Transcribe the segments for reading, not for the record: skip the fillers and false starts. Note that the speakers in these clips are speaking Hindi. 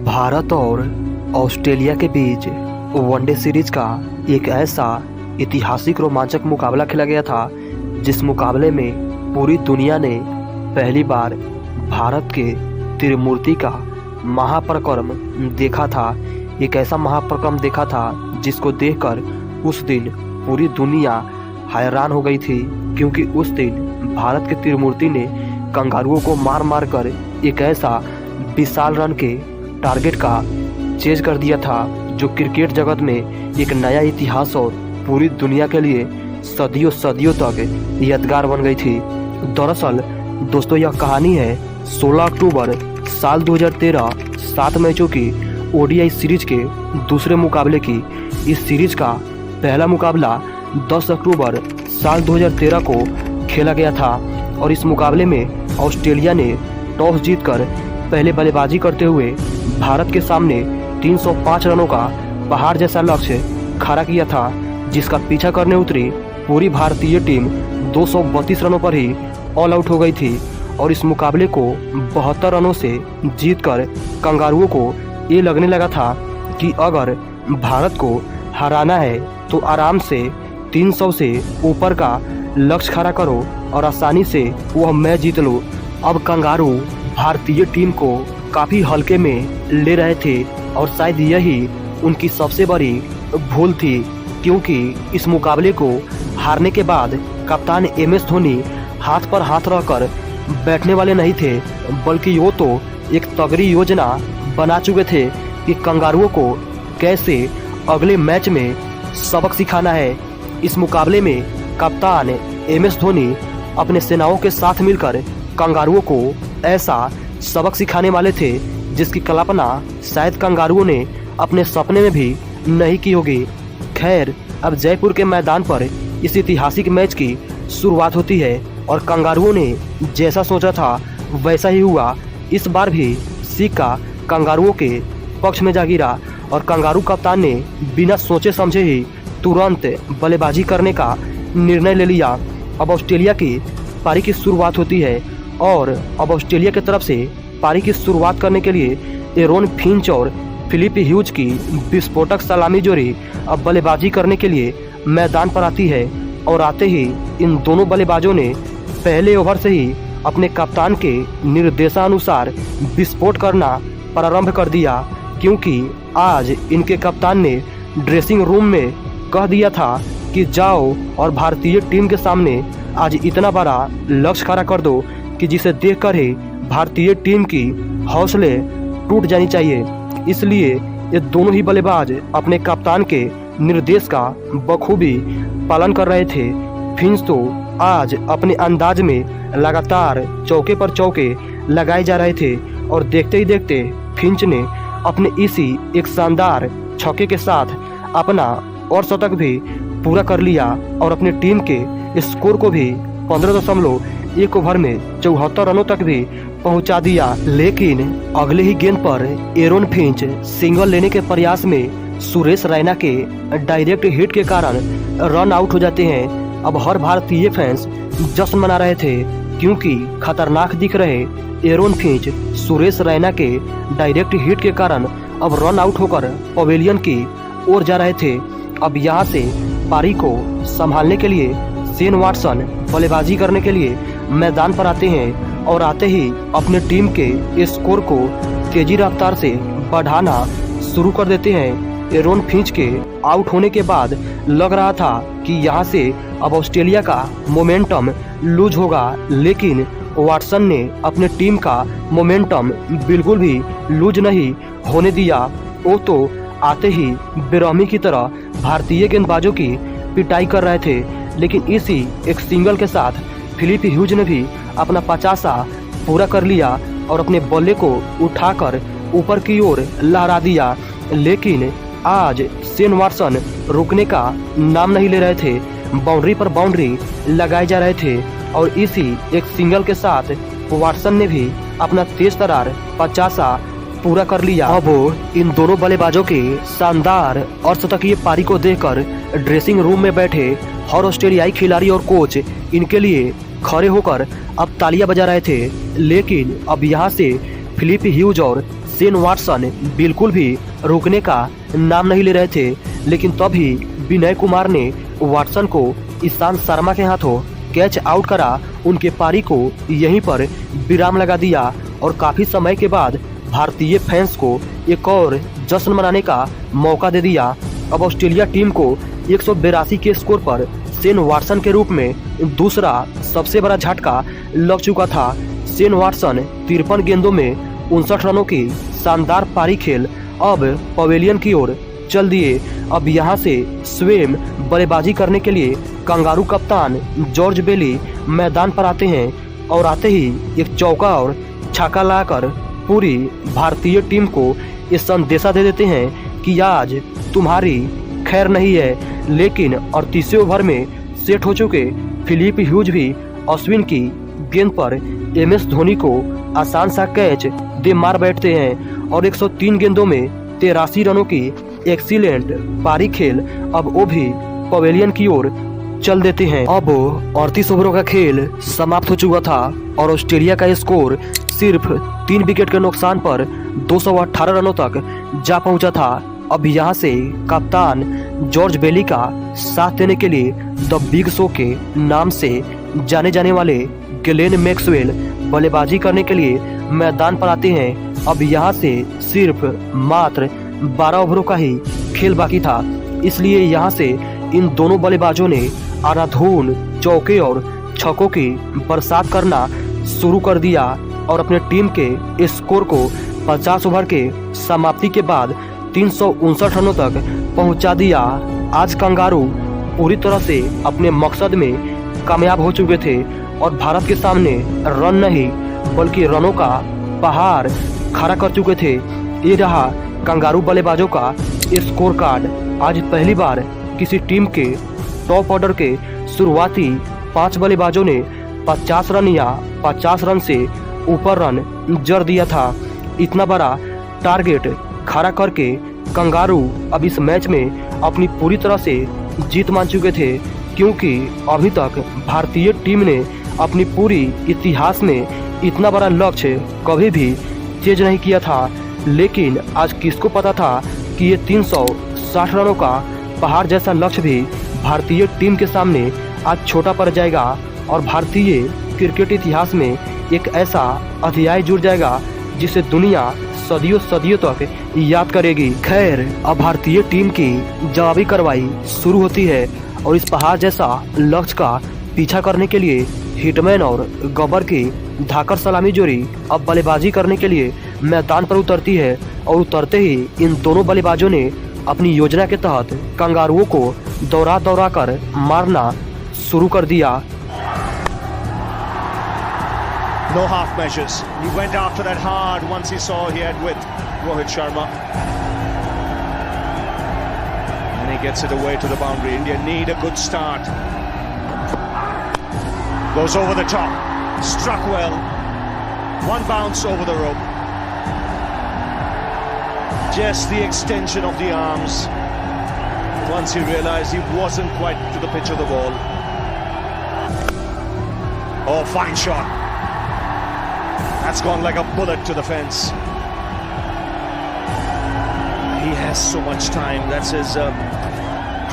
भारत और ऑस्ट्रेलिया के बीच वनडे सीरीज का एक ऐसा ऐतिहासिक रोमांचक मुकाबला खेला गया था जिस मुकाबले में पूरी दुनिया ने पहली बार भारत के त्रिमूर्ति का महापराक्रम देखा था। एक ऐसा महापराक्रम देखा था जिसको देखकर उस दिन पूरी दुनिया हैरान हो गई थी, क्योंकि उस दिन भारत के त्रिमूर्ति ने कंगारुओं को मार मार कर एक ऐसा विशाल रन के टारगेट का चेज कर दिया था जो क्रिकेट जगत में एक नया इतिहास और पूरी दुनिया के लिए सदियों सदियों तक यादगार बन गई थी। दरअसल दोस्तों, यह कहानी है 16 अक्टूबर साल 2013 7 मैचों की ओडीआई सीरीज के दूसरे मुकाबले की। इस सीरीज का पहला मुकाबला 10 अक्टूबर साल 2013 को खेला गया था और इस मुकाबले में ऑस्ट्रेलिया ने टॉस जीतकर पहले बल्लेबाजी करते हुए भारत के सामने 305 रनों का पहाड़ जैसा लक्ष्य खड़ा किया था, जिसका पीछा करने उतरी पूरी भारतीय टीम 232 रनों पर ही ऑल आउट हो गई थी और इस मुकाबले को 72 रनों से जीतकर कंगारुओं को ये लगने लगा था कि अगर भारत को हराना है तो आराम से 300 से ऊपर का लक्ष्य खड़ा करो और आसानी से वह मैच जीत लो। अब कंगारू भारतीय टीम को काफ़ी हल्के में ले रहे थे और शायद यही उनकी सबसे बड़ी भूल थी, क्योंकि इस मुकाबले को हारने के बाद कप्तान MS धोनी हाथ पर हाथ रखकर बैठने वाले नहीं थे, बल्कि वो तो एक तगड़ी योजना बना चुके थे कि कंगारुओं को कैसे अगले मैच में सबक सिखाना है। इस मुकाबले में कप्तान MS धोनी अपने सेनाओं के साथ मिलकर कंगारुओं को ऐसा सबक सिखाने वाले थे जिसकी कल्पना शायद कंगारुओं ने अपने सपने में भी नहीं की होगी। खैर, अब जयपुर के मैदान पर इस ऐतिहासिक मैच की शुरुआत होती है और कंगारुओं ने जैसा सोचा था वैसा ही हुआ। इस बार भी सिक्का कंगारुओं के पक्ष में जा गिरा और कंगारू कप्तान ने बिना सोचे समझे ही तुरंत बल्लेबाजी करने का निर्णय ले लिया। अब ऑस्ट्रेलिया की पारी की शुरुआत होती है और अब ऑस्ट्रेलिया की तरफ से पारी की शुरुआत करने के लिए एरोन फिंच और फिलिप ह्यूज की विस्फोटक सलामी जोड़ी अब बल्लेबाजी करने के लिए मैदान पर आती है और आते ही इन दोनों बल्लेबाजों ने पहले ओवर से ही अपने कप्तान के निर्देशानुसार विस्फोट करना प्रारंभ कर दिया, क्योंकि आज इनके कप्तान ने ड्रेसिंग रूम में कह दिया था कि जाओ और भारतीय टीम के सामने आज इतना बड़ा लक्ष्य खड़ा कर दो कि जिसे देखकर ही भारतीय टीम की हौसले टूट जानी चाहिए। इसलिए ये दोनों ही बल्लेबाज अपने कप्तान के निर्देश का बखूबी पालन कर रहे थे। फिंच तो आज अपने अंदाज में लगातार चौके पर चौके लगाए जा रहे थे और देखते ही देखते फिंच ने अपने इसी एक शानदार छक्के के साथ अपना और शतक भी पूरा कर लिया और अपनी टीम के स्कोर को भी 15.1 ओवर में 74 रनों तक भी पहुंचा दिया। लेकिन अगले ही गेंद पर एरोन फिंच सिंगल लेने के प्रयास में सुरेश रैना के डायरेक्ट हिट के कारण रन आउट हो जाते हैं। अब हर भारतीय फैंस जश्न मना रहे थे, क्योंकि खतरनाक दिख रहे एरोन फिंच सुरेश रैना के डायरेक्ट हिट के कारण अब रन आउट होकर पवेलियन की ओर जा रहे थे। अब यहाँ से पारी को संभालने के लिए शेन वाटसन बल्लेबाजी करने के लिए मैदान पर आते हैं और आते ही अपने टीम के स्कोर को तेजी रफ्तार से बढ़ाना शुरू कर देते हैं। एरोन फिंच के आउट होने के बाद लग रहा था कि यहाँ से अब ऑस्ट्रेलिया का मोमेंटम लूज होगा, लेकिन वाटसन ने अपने टीम का मोमेंटम बिल्कुल भी लूज नहीं होने दिया। वो तो आते ही बेरहमी की तरह भारतीय गेंदबाजों की पिटाई कर रहे थे, लेकिन इसी एक सिंगल के साथ फिलिप ह्यूज ने भी अपना 50 पूरा कर लिया और अपने बल्ले को उठाकर ऊपर की ओर लहरा दिया। लेकिन आज शेन वाटसन रुकने का नाम नहीं ले रहे थे, बाउंड्री पर बाउंड्री लगाए जा रहे थे और इसी एक सिंगल के साथ वाटसन ने भी अपना तेज तरार 50 पूरा कर लिया। अब इन दोनों बल्लेबाजों के शानदार अर्धशतकीय पारी को देखकर ड्रेसिंग रूम में बैठे हर ऑस्ट्रेलियाई खिलाड़ी और कोच इनके लिए खड़े होकर अब तालियां बजा रहे थे। लेकिन अब यहाँ से फिलिप ह्यूज और शेन वाटसन बिल्कुल भी रुकने का नाम नहीं ले रहे थे। लेकिन तभी विनय कुमार ने वाटसन को ईशांत शर्मा के हाथों कैच आउट करा, उनके पारी को यहीं पर विराम लगा दिया और काफी समय के बाद भारतीय फैंस को एक और जश्न मनाने का मौका दे दिया। अब ऑस्ट्रेलिया टीम को 182 के स्कोर पर शेन वाटसन के रूप में दूसरा सबसे बड़ा झटका लग चुका था। शेन वाटसन 53 गेंदों में 59 रनों की शानदार पारी खेल अब पवेलियन की ओर चल दिए। अब यहाँ से स्वयं बल्लेबाजी करने के लिए कंगारू कप्तान जॉर्ज बेली मैदान पर आते हैं और आते ही एक चौका और छक्का लाकर पूरी भारतीय टीम को ये संदेशा दे देते हैं कि आज तुम्हारी खैर नहीं है। लेकिन 38वें ओवर में सेट हो चुके फिलिप ह्यूज भी अश्विन की गेंद पर MS धोनी को आसान सा कैच दे मार बैठते हैं और 103 गेंदों में 83 रनों की एक्सीलेंट पारी खेल अब वो भी पवेलियन की ओर चल देते हैं। अब 38 ओवरों का खेल समाप्त हो चुका था और ऑस्ट्रेलिया का स्कोर सिर्फ 3 विकेट के नुकसान पर 218 रनों तक जा पहुंचा था। अब यहाँ से कप्तान जॉर्ज बेली का साथ देने के लिए द बिग शो के नाम से जाने जाने वाले ग्लेन मैक्सवेल बल्लेबाजी करने के लिए मैदान पर आते हैं। अब यहाँ से सिर्फ मात्र 12 ओवरों का ही खेल बाकी था, इसलिए यहाँ से इन दोनों बल्लेबाजों ने अंधाधुन चौके और छक्कों की बरसात करना शुरू कर दिया और अपने टीम के स्कोर को 50 ओवर के समाप्ति के बाद 359 रनों तक पहुंचा दिया। आज कंगारू पूरी तरह से अपने मकसद में कामयाब हो चुके थे और भारत के सामने रन नहीं बल्कि रनों का पहाड़ खड़ा कर चुके थे। ये रहा कंगारू बल्लेबाजों का स्कोर कार्ड। आज पहली बार किसी टीम के टॉप ऑर्डर के शुरुआती 5 बल्लेबाजों ने 50 रन या 50 रन से ऊपर रन जड़ दिया था। इतना बड़ा टारगेट खड़ा करके कंगारू अब इस मैच में अपनी पूरी तरह से जीत मान चुके थे, क्योंकि अभी तक भारतीय टीम ने अपनी पूरी इतिहास में इतना बड़ा लक्ष्य कभी भी चेज नहीं किया था। लेकिन आज किसको पता था कि ये 360 रनों का पहाड़ जैसा लक्ष्य भी भारतीय टीम के सामने आज छोटा पड़ जाएगा और भारतीय क्रिकेट इतिहास में एक ऐसा अध्याय जुड़ जाएगा जिसे दुनिया सदियों सदियों तक याद करेगी। खैर, अब भारतीय टीम की जवाबी कार्रवाई शुरू होती है और इस पहाड़ जैसा लक्ष्य का पीछा करने के लिए हिटमैन और गब्बर की धाकड़ सलामी जोड़ी अब बल्लेबाजी करने के लिए मैदान पर उतरती है और उतरते ही इन दोनों बल्लेबाजों ने अपनी योजना के तहत कंगारुओं को दौड़ा दौड़ा कर मारना शुरू कर दिया। No half measures. He went after that hard once he saw he had with Rohit Sharma. And he gets it away to the boundary. India need a good start. Goes over the top. Struck well. One bounce over the rope. Just the extension of the arms. Once he realized he wasn't quite to the pitch of the ball. Oh, fine shot. That's gone like a bullet to the fence. He has so much time. That's his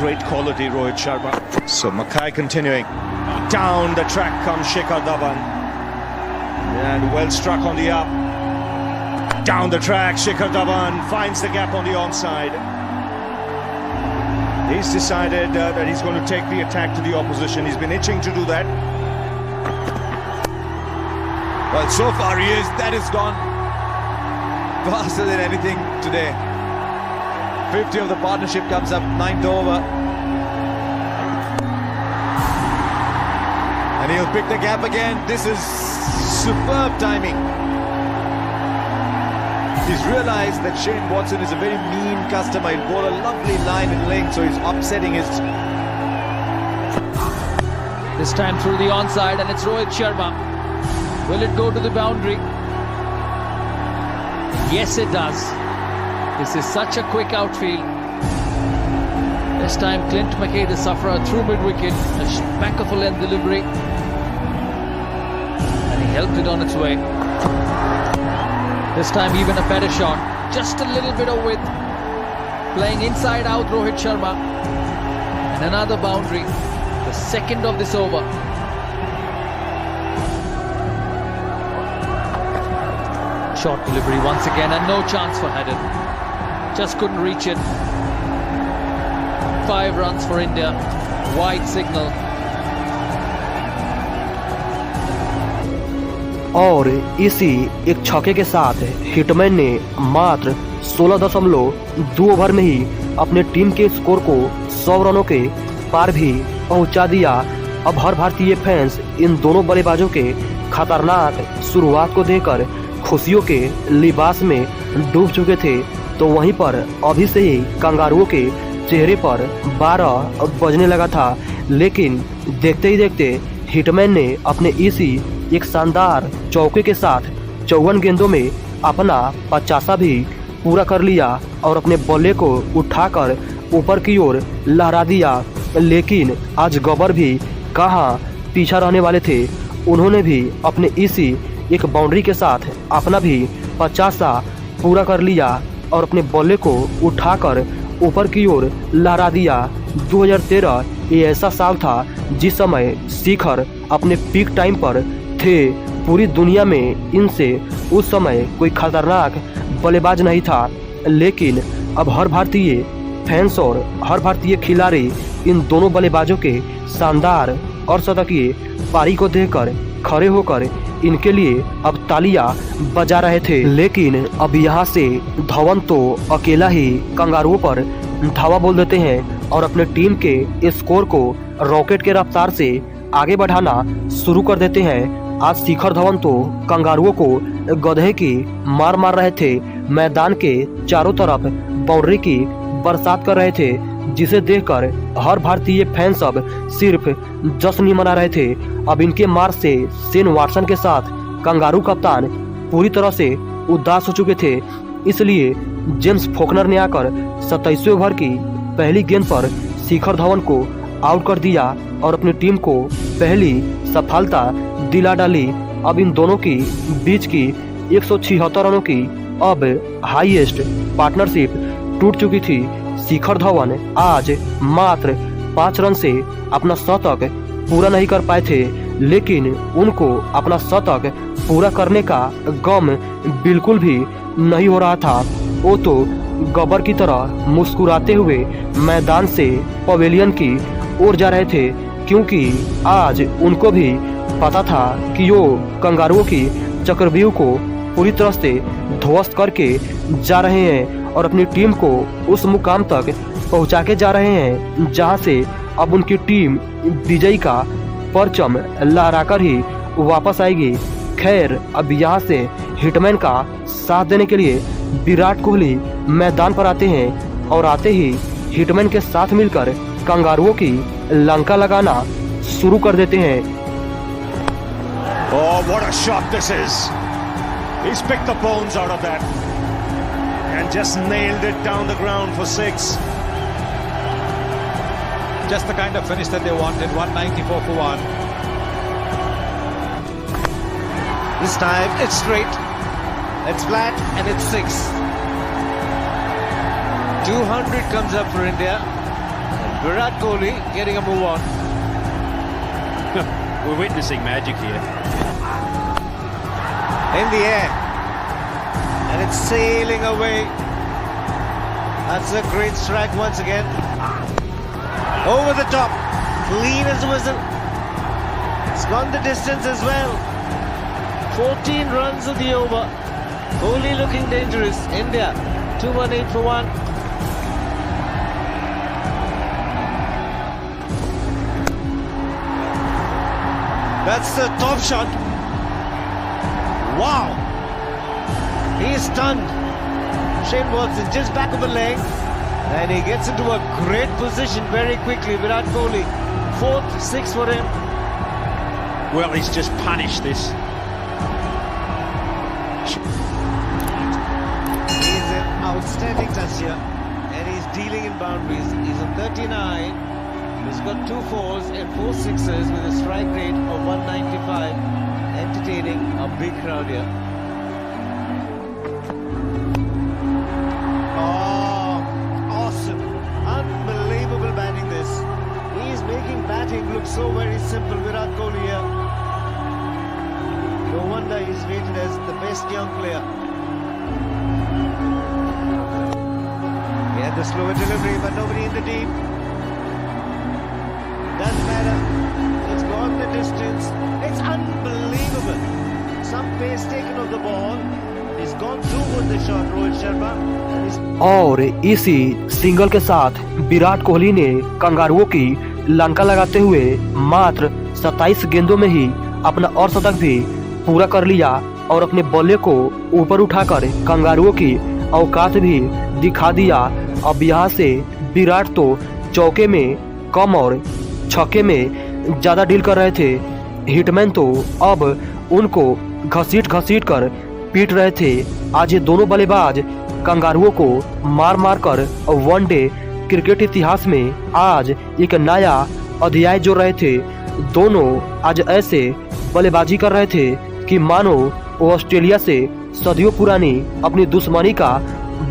great quality, Rohit Sharma. So Mackay continuing. Down the track comes Shikhar Dhawan. And well struck on the up. Down the track, Shikhar Dhawan finds the gap on the onside. He's decided that he's going to take the attack to the opposition. He's been itching to do that. Well, so far he is. That is gone faster than anything today. 50 of the partnership comes up, 9th over. And he'll pick the gap again. This is superb timing. He's realized that Shane Watson is a very mean customer. He'll bowl a lovely line in length, so he's upsetting his... This time through the onside, and it's Rohit Sharma. Will it go to the boundary? Yes, it does. This is such a quick outfield. This time Clint McKay, the sufferer, through mid-wicket, a smack of a length delivery. And he helped it on its way. This time even a better shot. Just a little bit of width. Playing inside out Rohit Sharma. And another boundary. The second of this over. Short delivery once again and no chance for Haddon. Just couldn't reach it. 5 runs for India. Wide signal. और इसी एक छक्के के साथ हिटमैन ने मात्र 16.2 ओवर में ही अपने टीम के स्कोर को 100 रनों के पार भी पहुंचा दिया। अब हर भारतीय फैंस इन दोनों बल्लेबाजों के खतरनाक शुरुआत को देखकर खुशियों के लिबास में डूब चुके थे, तो वहीं पर अभी से ही कंगारुओं के चेहरे पर 12 बजने लगा था। लेकिन देखते ही देखते हिटमैन ने अपने इसी एक शानदार चौके के साथ 54 गेंदों में अपना 50 भी पूरा कर लिया और अपने बल्ले को उठाकर ऊपर की ओर लहरा दिया। लेकिन आज गब्बर भी कहाँ पीछा रहने वाले थे, उन्होंने भी अपने इसी एक बाउंड्री के साथ अपना भी 50 पूरा कर लिया और अपने बल्ले को उठाकर ऊपर की ओर लहरा दिया। 2013 ये ऐसा साल था जिस समय शिखर अपने पीक टाइम पर थे। पूरी दुनिया में इनसे उस समय कोई खतरनाक बल्लेबाज नहीं था। लेकिन अब हर भारतीय फैंस और हर भारतीय खिलाड़ी इन दोनों बल्लेबाजों के शानदार और शतकीय पारी को देखकर खड़े होकर इनके लिए अब तालियां बजा रहे थे। लेकिन अब यहाँ से धवन तो अकेला ही कंगारुओं पर धावा बोल देते हैं और अपने टीम के स्कोर को रॉकेट के रफ्तार से आगे बढ़ाना शुरू कर देते हैं। आज शिखर धवन तो कंगारुओं को गधे की मार रहे थे। मैदान के चारों तरफ बाउंड्री की बरसात कर रहे थे, जिसे देखकर हर भारतीय फैंस अब सिर्फ जश्न ही मना रहे थे। अब इनके मार से शेन वाटसन के साथ कंगारू कप्तान पूरी तरह से उदास हो चुके थे। इसलिए जेम्स फोकनर ने आकर 27वें ओवर की पहली गेंद पर शिखर धवन को आउट कर दिया और अपनी टीम को पहली सफलता दिला डाली। अब इन दोनों की बीच की 176 रनों की अब हाईएस्ट पार्टनरशिप टूट चुकी थी। शिखर धवन आज मात्र 5 रन से अपना शतक पूरा नहीं कर पाए थे, लेकिन उनको अपना शतक पूरा करने का गम बिल्कुल भी नहीं हो रहा था। वो तो गब्बर की तरह मुस्कुराते हुए मैदान से पवेलियन की ओर जा रहे थे, क्योंकि आज उनको भी पता था कि वो कंगारुओं की चक्रव्यूह को पूरी तरह से ध्वस्त करके जा रहे हैं और अपनी टीम को उस मुकाम तक पहुंचा के जा रहे हैं जहां से अब उनकी टीम विजयी का परचम लहराकर ही वापस आएगी। खैर, अब यहां से हिटमैन का साथ देने के लिए विराट कोहली मैदान पर आते हैं और आते ही हिटमैन के साथ मिलकर कंगारुओं की लंका लगाना शुरू कर देते हैं। Oh, what a shot this is. He's picked the bones out of that and just nailed it down the ground for 6. Just the kind of finish that they wanted. 194 for 1. This time it's straight, it's flat, and it's 6. 200 comes up for India. And Virat Kohli getting a move on. We're witnessing magic here. In the air, and it's sailing away. That's a great strike once again. Over the top, clean as a whistle. It's gone the distance as well. 14 runs of the over. Kohli looking dangerous. India 218 for 1. That's the top shot. Wow! He is stunned. Shane Watson just back of the leg, and he gets into a great position very quickly. Virat Kohli, 4th, 6th for him. Well, he's just punished this. Outstanding touch here. And he's dealing in boundaries. He's on 39. He's got 2 fours and 4 sixes with a strike rate of 195. Entertaining a big crowd here. Oh, awesome. Unbelievable batting this. He's making batting look so very simple. Virat Kohli here. No wonder he's rated as the best young player. He had the slower delivery, but nobody in the deep. Doesn't matter. It's gone the distance. It's unbelievable. Some pace taken of the ball. He's gone through with the shot, Rohit Sharma. And he's और इसी सिंगल के साथ विराट कोहली ने कंगारुओं की लंका लगाते हुए मात्र 27 गेंदों में ही अपना अर्धशतक भी पूरा कर लिया और अपने बल्ले को ऊपर उठाकर कंगारुओं की औकात भी दिखा दिया। अब यहाँ से विराट तो चौके में कम और छक्के में ज़्यादा डील कर रहे थे। हिटमैन तो अब उनको घसीट कर पीट रहे थे। आज ये दोनों बल्लेबाज कंगारुओं को मार मार कर वनडे क्रिकेट इतिहास में आज एक नया अध्याय जोड़ रहे थे। दोनों आज ऐसे बल्लेबाजी कर रहे थे कि मानो वो ऑस्ट्रेलिया से सदियों पुरानी अपनी दुश्मनी का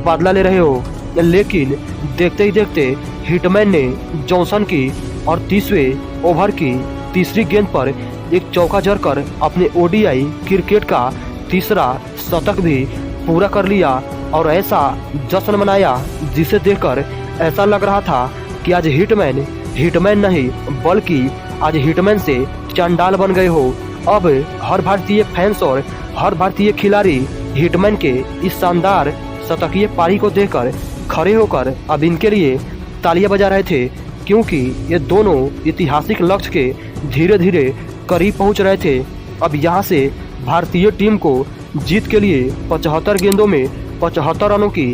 बदला ले रहे हो। लेकिन देखते ही देखते हिटमैन ने जॉनसन की और 30वें ओवर की तीसरी गेंद पर एक चौका जड़कर अपने ओडीआई क्रिकेट का तीसरा शतक भी पूरा कर लिया और ऐसा जश्न मनाया जिसे देखकर ऐसा लग रहा था कि आज हिटमैन नहीं बल्कि आज हिटमैन से चंडाल बन गए हो। अब हर भारतीय फैंस और हर भारतीय खिलाड़ी हिटमैन के इस शानदार शतकीय पारी को देखकर खड़े होकर अब इनके लिए तालियां बजा रहे थे, क्योंकि ये दोनों ऐतिहासिक लक्ष्य के धीरे धीरे करीब पहुंच रहे थे। अब यहां से भारतीय टीम को जीत के लिए 75 गेंदों में 75 रनों की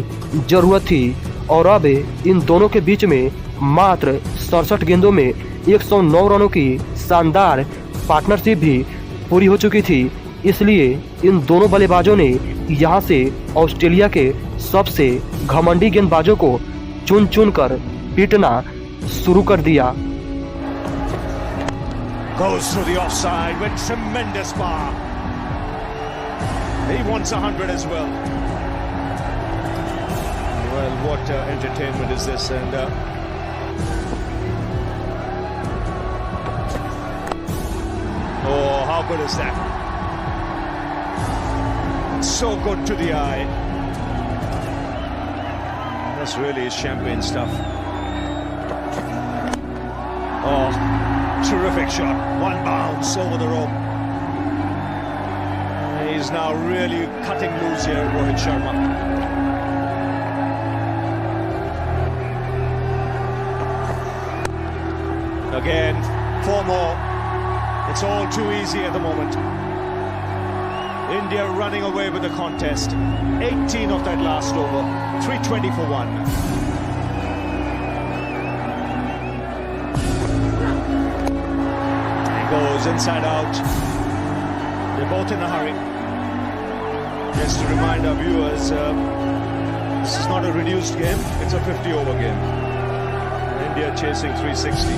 जरूरत थी और अब इन दोनों के बीच में मात्र 67 गेंदों में 109 रनों की शानदार पार्टनरशिप भी पूरी हो चुकी थी। इसलिए इन दोनों बल्लेबाजों ने यहां से ऑस्ट्रेलिया के सबसे घमंडी गेंदबाजों को चुन कर पीटना शुरू कर दिया। Goes through the offside with tremendous power. He wants 100 as well. Well, what entertainment is this? And oh, how good is that? So good to the eye. That's really champagne stuff. Oh, terrific shot. One bounce over the rope. He's now really cutting loose here, Rohit Sharma. Again, 4 more. It's all too easy at the moment. India running away with the contest. 18 of that last over. 320 for 1. Goes inside out. They're both in a hurry. Just to remind our viewers, this is not a reduced game, it's a 50-over game. India chasing 360.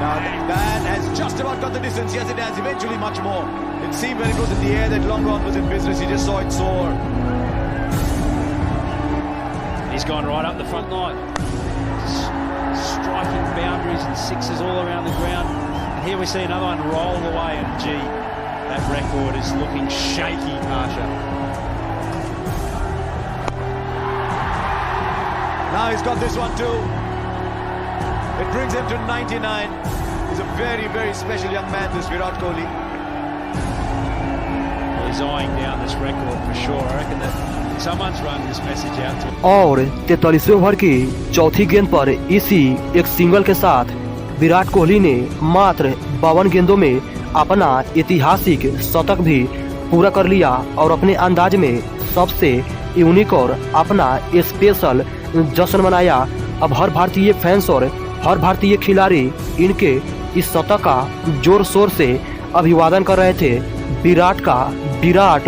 Now the man has just about got the distance. Yes, it has. Eventually much more. It seemed when it was in the air that long on was in business. He just saw it soar. He's gone right up the front line. Striking boundaries and sixes all around the ground. And here we see another one roll away, and gee, that record is looking shaky, Harsha. Now he's got this one too. It brings him to 99. He's a very, very special young man, this Virat Kohli. Well, he's eyeing down this record for sure. I reckon that someone's run this message out to him. और 43वें ओवर की चौथी गेंद पर इसी एक सिंगल के साथ विराट कोहली ने मात्र 52 गेंदों में अपना ऐतिहासिक शतक भी पूरा कर लिया और अपने अंदाज में सबसे यूनिक और अपना स्पेशल जश्न मनाया। अब हर भारतीय फैंस और हर भारतीय खिलाड़ी इनके इस शतक का जोर शोर से अभिवादन कर रहे थे। विराट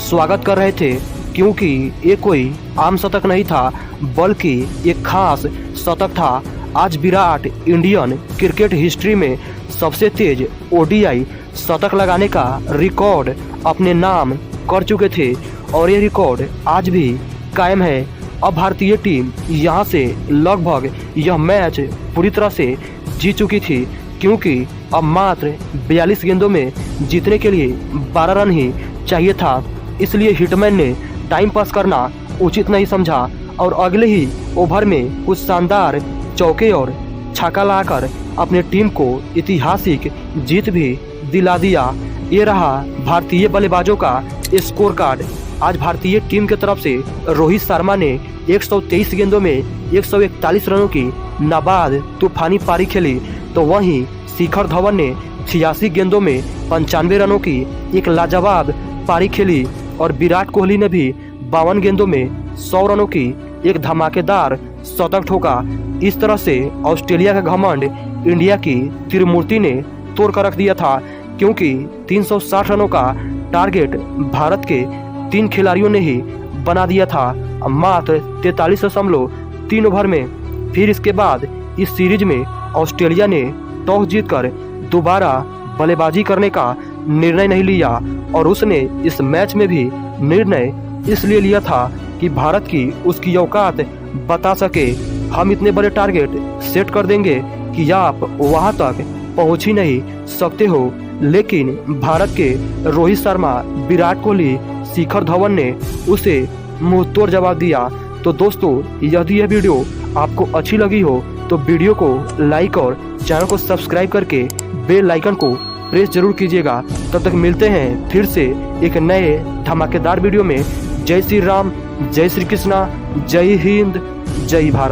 स्वागत कर रहे थे। क्योंकि ये कोई आम शतक नहीं था बल्कि एक खास शतक था। आज विराट इंडियन क्रिकेट हिस्ट्री में सबसे तेज ओडीआई शतक लगाने का रिकॉर्ड अपने नाम कर चुके थे और ये रिकॉर्ड आज भी कायम है। अब भारतीय टीम यहाँ से लगभग यह मैच पूरी तरह से जीत चुकी थी, क्योंकि अब मात्र 42 गेंदों में जीतने के लिए 12 रन ही चाहिए था। इसलिए हिटमैन ने टाइम पास करना उचित नहीं समझा और अगले ही ओवर में कुछ शानदार चौके और छक्का लाकर अपने टीम को ऐतिहासिक जीत भी दिला दिया। ये रहा भारतीय बल्लेबाजों का स्कोर कार्ड। आज भारतीय टीम की तरफ से रोहित शर्मा ने 123 गेंदों में 141 रनों की नाबाद तूफानी पारी खेली, तो वहीं शिखर धवन ने 86 गेंदों में 95 रनों की एक लाजवाब पारी खेली और विराट कोहली ने भी 52 गेंदों में 100 रनों की एक धमाकेदार शतक ठोका। इस तरह से ऑस्ट्रेलिया का घमंड इंडिया की त्रिमूर्ति ने तोड़ कर रख दिया था, क्योंकि 360 रनों का टारगेट भारत के 3 खिलाड़ियों ने ही बना दिया था मात्र 43.3 ओवर में। फिर इसके बाद इस सीरीज में ऑस्ट्रेलिया ने टॉस जीतकर दोबारा बल्लेबाजी करने का निर्णय नहीं लिया और उसने इस मैच में भी निर्णय इसलिए लिया था कि भारत की उसकी औकात बता सके। हम इतने बड़े टारगेट सेट कर देंगे कि आप वहां तक पहुंच ही नहीं सकते हो। लेकिन भारत के रोहित शर्मा, विराट कोहली, शिखर धवन ने उसे मुंह तोड़ जवाब दिया। तो दोस्तों, यदि यह वीडियो आपको अच्छी लगी हो तो वीडियो को लाइक और चैनल को सब्सक्राइब करके बेल आइकन को प्रेस जरूर कीजिएगा। तब तक मिलते हैं फिर से एक नए धमाकेदार वीडियो में। जय श्री राम, जय श्री कृष्णा, जय हिंद, जय भारत।